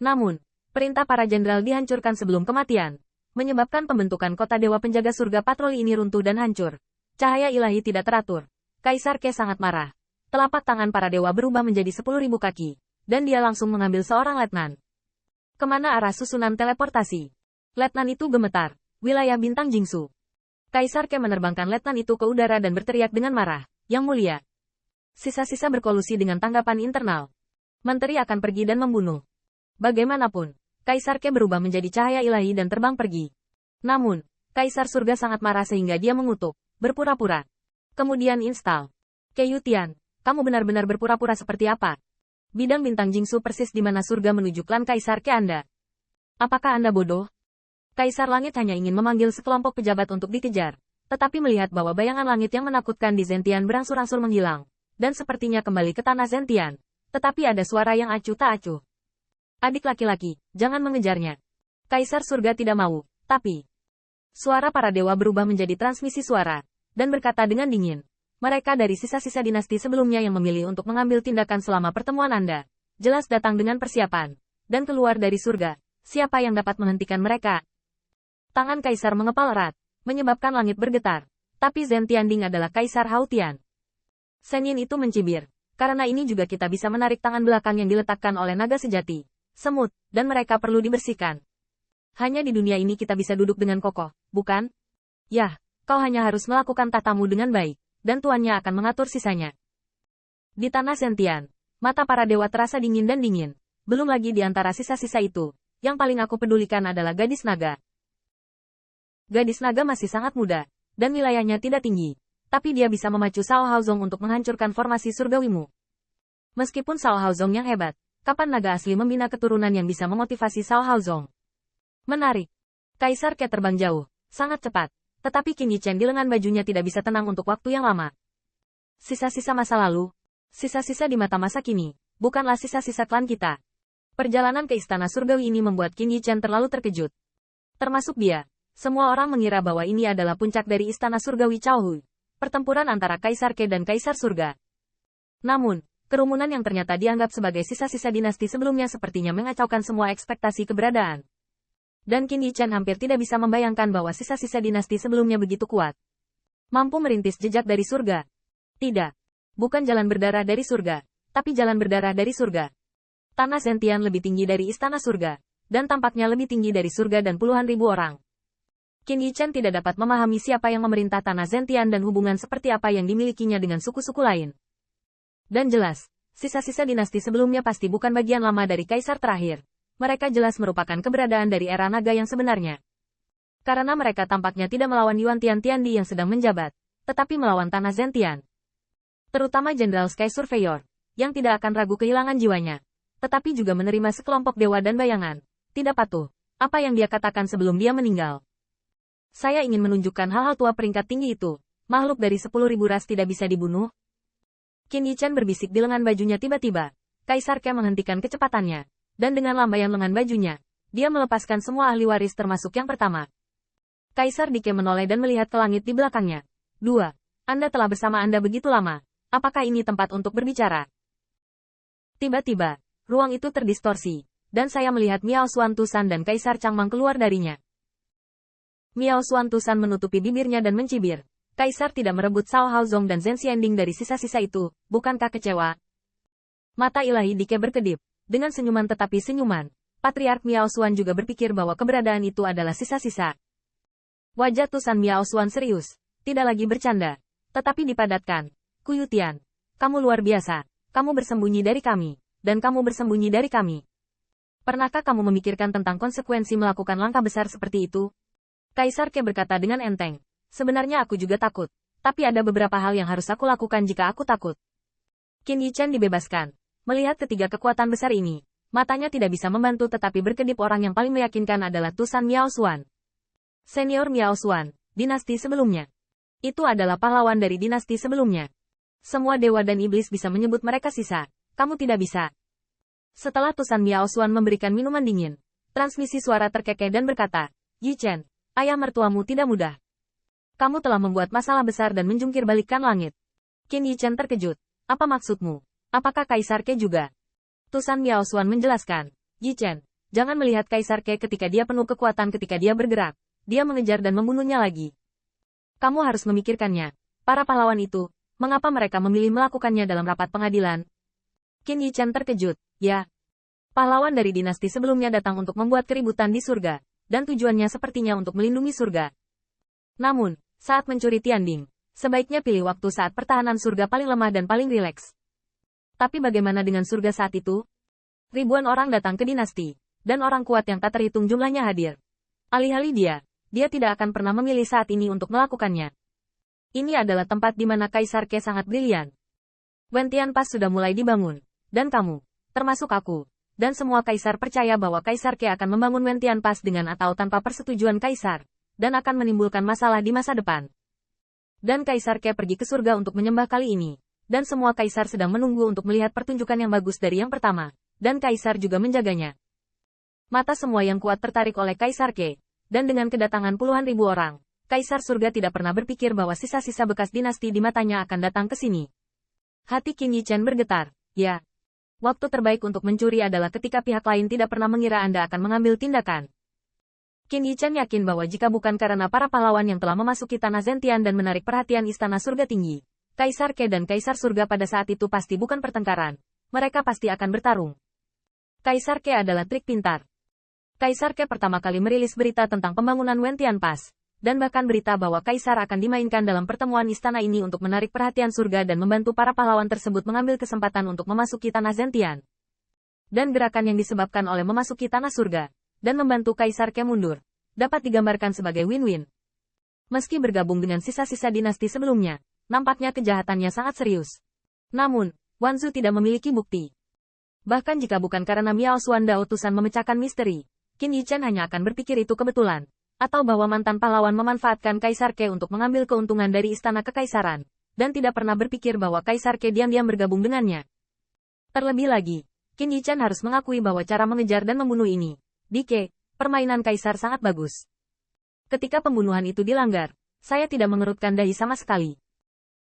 Namun, perintah para jenderal dihancurkan sebelum kematian, menyebabkan pembentukan kota dewa penjaga surga patroli ini runtuh dan hancur. Cahaya ilahi tidak teratur. Kaisar Ke sangat marah. Telapak tangan para dewa berubah menjadi 10.000 kaki, dan dia langsung mengambil seorang letnan. Kemana arah susunan teleportasi? Letnan itu gemetar. Wilayah bintang Jingsu. Kaisar Ke menerbangkan letnan itu ke udara dan berteriak dengan marah. Yang mulia. Sisa-sisa berkolusi dengan tanggapan internal. Menteri akan pergi dan membunuh. Bagaimanapun, Kaisar Ke berubah menjadi cahaya ilahi dan terbang pergi. Namun, Kaisar Surga sangat marah sehingga dia mengutuk. Berpura-pura. Kemudian install. Ke Yutian, kamu benar-benar berpura-pura seperti apa? Bidang bintang Jingsu persis di mana surga menuju klan Kaisar Ke Anda. Apakah Anda bodoh? Kaisar Langit hanya ingin memanggil sekelompok pejabat untuk dikejar, tetapi melihat bahwa bayangan langit yang menakutkan di Zentian berangsur-angsur menghilang, dan sepertinya kembali ke tanah Zentian. Tetapi ada suara yang acuh tak acuh. Adik laki-laki, jangan mengejarnya. Kaisar Surga tidak mau, tapi... Suara para dewa berubah menjadi transmisi suara, dan berkata dengan dingin. Mereka dari sisa-sisa dinasti sebelumnya yang memilih untuk mengambil tindakan selama pertemuan Anda. Jelas datang dengan persiapan. Dan keluar dari surga. Siapa yang dapat menghentikan mereka? Tangan Kaisar mengepal erat, menyebabkan langit bergetar. Tapi Zhen Tianding adalah Kaisar Hautian. Senyin itu mencibir. Karena ini juga kita bisa menarik tangan belakang yang diletakkan oleh naga sejati, semut, dan mereka perlu dibersihkan. Hanya di dunia ini kita bisa duduk dengan kokoh, bukan? Yah, kau hanya harus melakukan tatamu dengan baik, dan tuannya akan mengatur sisanya. Di tanah Zentian, mata para dewa terasa dingin dan dingin. Belum lagi di antara sisa-sisa itu, yang paling aku pedulikan adalah gadis naga. Gadis naga masih sangat muda, dan wilayahnya tidak tinggi. Tapi dia bisa memacu Cao Haozong untuk menghancurkan formasi surgawimu. Meskipun Cao Haozong yang hebat, kapan naga asli membina keturunan yang bisa memotivasi Cao Haozong? Menarik. Kaisar Ke terbang jauh, sangat cepat. Tetapi Qin Yichen di lengan bajunya tidak bisa tenang untuk waktu yang lama. Sisa-sisa masa lalu, sisa-sisa di mata masa kini, bukanlah sisa-sisa klan kita. Perjalanan ke istana surgawi ini membuat Qin Yichen terlalu terkejut. Termasuk dia. Semua orang mengira bahwa ini adalah puncak dari istana surgawi Chaohui. Pertempuran antara Kaisar Ke dan Kaisar Surga. Namun, kerumunan yang ternyata dianggap sebagai sisa-sisa dinasti sebelumnya sepertinya mengacaukan semua ekspektasi keberadaan. Dan Qin Yichen hampir tidak bisa membayangkan bahwa sisa-sisa dinasti sebelumnya begitu kuat. Mampu merintis jejak dari surga. Tidak. Bukan jalan berdarah dari surga, tapi jalan berdarah dari surga. Tanah Zentian lebih tinggi dari istana surga, dan tampaknya lebih tinggi dari surga dan puluhan ribu orang. Qin Yichen tidak dapat memahami siapa yang memerintah tanah Zentian dan hubungan seperti apa yang dimilikinya dengan suku-suku lain. Dan jelas, sisa-sisa dinasti sebelumnya pasti bukan bagian lama dari kaisar terakhir. Mereka jelas merupakan keberadaan dari era naga yang sebenarnya. Karena mereka tampaknya tidak melawan Yuan Tiandi yang sedang menjabat, tetapi melawan tanah Zentian. Terutama Jenderal Sky Surveyor, yang tidak akan ragu kehilangan jiwanya. Tetapi juga menerima sekelompok dewa dan bayangan. Tidak patuh. Apa yang dia katakan sebelum dia meninggal. Saya ingin menunjukkan hal-hal tua peringkat tinggi itu. Makhluk dari 10.000 ras tidak bisa dibunuh. Qin Yichen berbisik di lengan bajunya tiba-tiba. Kaisar Ke menghentikan kecepatannya. Dan dengan lambaian lengan bajunya, dia melepaskan semua ahli waris termasuk yang pertama. Kaisar Dike menoleh dan melihat ke langit di belakangnya. 2. Anda telah bersama Anda begitu lama. Apakah ini tempat untuk berbicara? Tiba-tiba, ruang itu terdistorsi. Dan saya melihat Miao Xuan Tusan dan Kaisar Changmang keluar darinya. Miao Xuan Tusan menutupi bibirnya dan mencibir. Kaisar tidak merebut Cao Haozong dan Zhen Xianding dari sisa-sisa itu, bukankah kecewa? Mata ilahi Dike berkedip. Dengan senyuman tetapi senyuman, Patriark Miao Xuan juga berpikir bahwa keberadaan itu adalah sisa-sisa. Wajah Tusan Miao Xuan serius, tidak lagi bercanda, tetapi dipadatkan. Kuyutian, kamu luar biasa, kamu bersembunyi dari kami, dan kamu bersembunyi dari kami. Pernahkah kamu memikirkan tentang konsekuensi melakukan langkah besar seperti itu? Kaisar Ke berkata dengan enteng. Sebenarnya aku juga takut. Tapi ada beberapa hal yang harus aku lakukan jika aku takut. Qin Yichen dibebaskan. Melihat ketiga kekuatan besar ini, matanya tidak bisa membantu tetapi berkedip orang yang paling meyakinkan adalah Tusan Miao Xuan. Senior Miao Xuan, dinasti sebelumnya. Itu adalah pahlawan dari dinasti sebelumnya. Semua dewa dan iblis bisa menyebut mereka sisa. Kamu tidak bisa. Setelah Tusan Miao Xuan memberikan minuman dingin, transmisi suara terkekeh dan berkata, Yichen, ayah mertuamu tidak mudah. Kamu telah membuat masalah besar dan menjungkir balikkan langit. Qin Yichen terkejut. Apa maksudmu? Apakah Kaisar Ke juga? Tusan Miao Xuan menjelaskan. Yi Chen, jangan melihat Kaisar Ke ketika dia penuh kekuatan ketika dia bergerak. Dia mengejar dan membunuhnya lagi. Kamu harus memikirkannya. Para pahlawan itu, mengapa mereka memilih melakukannya dalam rapat pengadilan? Qin Yi Chen terkejut. Ya. Pahlawan dari dinasti sebelumnya datang untuk membuat keributan di surga, dan tujuannya sepertinya untuk melindungi surga. Namun, saat mencuri Tianding, sebaiknya pilih waktu saat pertahanan surga paling lemah dan paling rileks. Tapi bagaimana dengan surga saat itu? Ribuan orang datang ke dinasti, dan orang kuat yang tak terhitung jumlahnya hadir. Alih-alih dia tidak akan pernah memilih saat ini untuk melakukannya. Ini adalah tempat di mana Kaisar Ke sangat brilian. Wentian Pass sudah mulai dibangun, dan kamu, termasuk aku, dan semua kaisar percaya bahwa Kaisar Ke akan membangun Wentian Pass dengan atau tanpa persetujuan kaisar, dan akan menimbulkan masalah di masa depan. Dan Kaisar Ke pergi ke surga untuk menyembah kali ini, dan semua kaisar sedang menunggu untuk melihat pertunjukan yang bagus dari yang pertama, dan kaisar juga menjaganya. Mata semua yang kuat tertarik oleh Kaisar Ke, dan dengan kedatangan puluhan ribu orang, Kaisar surga tidak pernah berpikir bahwa sisa-sisa bekas dinasti di matanya akan datang ke sini. Hati Qin Yi Chen bergetar. Ya. Waktu terbaik untuk mencuri adalah ketika pihak lain tidak pernah mengira Anda akan mengambil tindakan. Qin Yi Chen yakin bahwa jika bukan karena para pahlawan yang telah memasuki tanah Zentian dan menarik perhatian Istana Surga Tinggi, Kaisar Ke dan Kaisar Surga pada saat itu pasti bukan pertengkaran. Mereka pasti akan bertarung. Kaisar Ke adalah trik pintar. Kaisar Ke pertama kali merilis berita tentang pembangunan Wentian Pass, dan bahkan berita bahwa Kaisar akan dimainkan dalam pertemuan istana ini untuk menarik perhatian surga dan membantu para pahlawan tersebut mengambil kesempatan untuk memasuki tanah Zentian. Dan gerakan yang disebabkan oleh memasuki tanah surga, dan membantu Kaisar Ke mundur, dapat digambarkan sebagai win-win. Meski bergabung dengan sisa-sisa dinasti sebelumnya, nampaknya kejahatannya sangat serius. Namun, Wanzu tidak memiliki bukti. Bahkan jika bukan karena Miao Xuanda utusan memecahkan misteri, Qin Yi Chen hanya akan berpikir itu kebetulan. Atau bahwa mantan pahlawan memanfaatkan Kaisar Ke untuk mengambil keuntungan dari istana kekaisaran, dan tidak pernah berpikir bahwa Kaisar Ke diam-diam bergabung dengannya. Terlebih lagi, Qin Yi Chen harus mengakui bahwa cara mengejar dan membunuh ini, di Ke, permainan Kaisar sangat bagus. Ketika pembunuhan itu dilanggar, saya tidak mengerutkan dahi sama sekali.